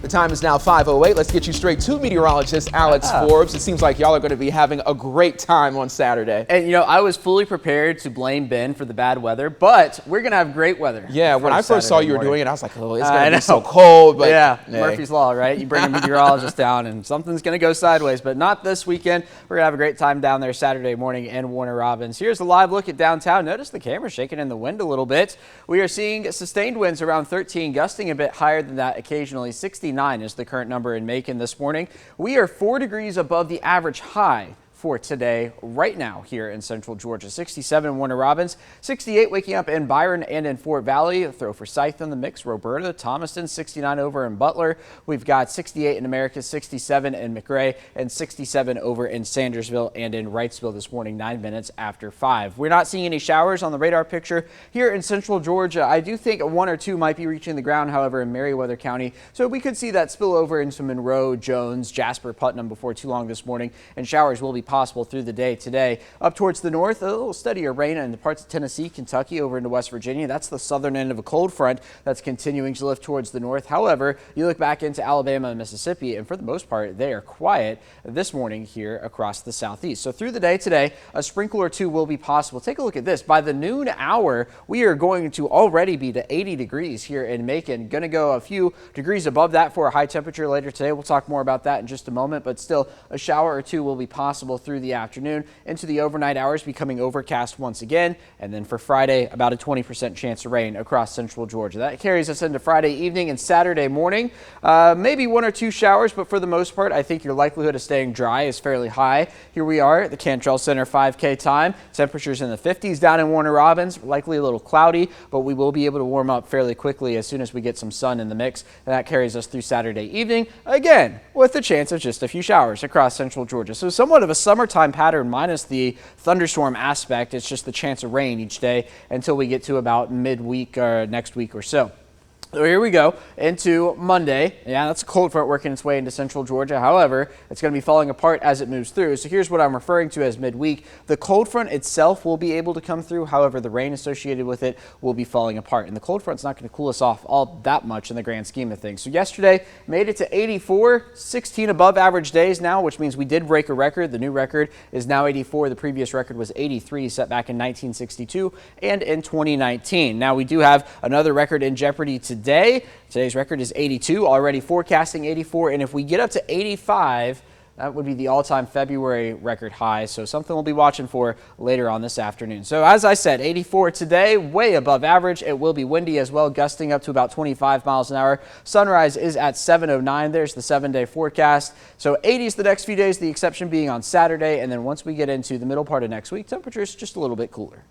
The time is now 5:08. Let's get you straight to meteorologist Alex Forbes. It seems like y'all are going to be having a great time on Saturday. And you know, I was fully prepared to blame Ben for the bad weather, but we're going to have great weather. Yeah, when I first saw you were doing it, I was like, oh, it's going to be so cold. But yeah, hey. Murphy's Law, right? You bring a meteorologist down and something's going to go sideways, but not this weekend. We're going to have a great time down there Saturday morning in Warner Robins. Here's a live look at downtown. Notice the camera shaking in the wind a little bit. We are seeing sustained winds around 13, gusting a bit higher than that occasionally. 69 is the current number in Macon this morning. We are 4 degrees above the average high for today right now here in central Georgia. 67 in Warner Robins, 68 waking up in Byron and in Fort Valley. A throw for Scythe in the mix. Roberta, Thomaston, 69 over in Butler. We've got 68 in Americus, 67 in McRae, and 67 over in Sandersville and in Wrightsville this morning, 9 minutes after 5. We're not seeing any showers on the radar picture here in central Georgia. I do think 1 or 2 might be reaching the ground, however, in Meriwether County. So we could see that spill over into Monroe, Jones, Jasper, Putnam before too long this morning, and showers will be possible through the day today. Up towards the north, a little steadier rain in the parts of Tennessee, Kentucky, over into West Virginia. That's the southern end of a cold front that's continuing to lift towards the north. However, you look back into Alabama and Mississippi, and for the most part, they are quiet this morning here across the southeast. So through the day today, a sprinkle or 2 will be possible. Take a look at this. By the noon hour, we are going to already be to 80 degrees here in Macon. Going to go a few degrees above that for a high temperature later today. We'll talk more about that in just a moment, but still a shower or 2 will be possible through the afternoon into the overnight hours, becoming overcast once again. And then for Friday, about a 20% chance of rain across central Georgia. That carries us into Friday evening and Saturday morning. Maybe 1 or 2 showers, but for the most part, I think your likelihood of staying dry is fairly high. Here we are at the Cantrell Center 5K time. Temperatures in the 50s down in Warner Robins, likely a little cloudy, but we will be able to warm up fairly quickly as soon as we get some sun in the mix. And that carries us through Saturday evening, again, with the chance of just a few showers across central Georgia. So somewhat of a summertime pattern minus the thunderstorm aspect. It's just the chance of rain each day until we get to about midweek or next week or so. So here we go into Monday. Yeah, that's a cold front working its way into central Georgia. However, it's going to be falling apart as it moves through. So here's what I'm referring to as midweek. The cold front itself will be able to come through. However, the rain associated with it will be falling apart. And the cold front's not going to cool us off all that much in the grand scheme of things. So yesterday made it to 84, 16 above average days now, which means we did break a record. The new record is now 84. The previous record was 83, set back in 1962 and in 2019. Now we do have another record in jeopardy today. Today's record is 82, already forecasting 84, and if we get up to 85, that would be the all-time February record high, so something we'll be watching for later on this afternoon. So as I said, 84 today, way above average. It will be windy as well, gusting up to about 25 miles an hour. Sunrise is at 7:09. There's the 7-day forecast. So 80s the next few days, the exception being on Saturday, and then once we get into the middle part of next week, temperatures just a little bit cooler.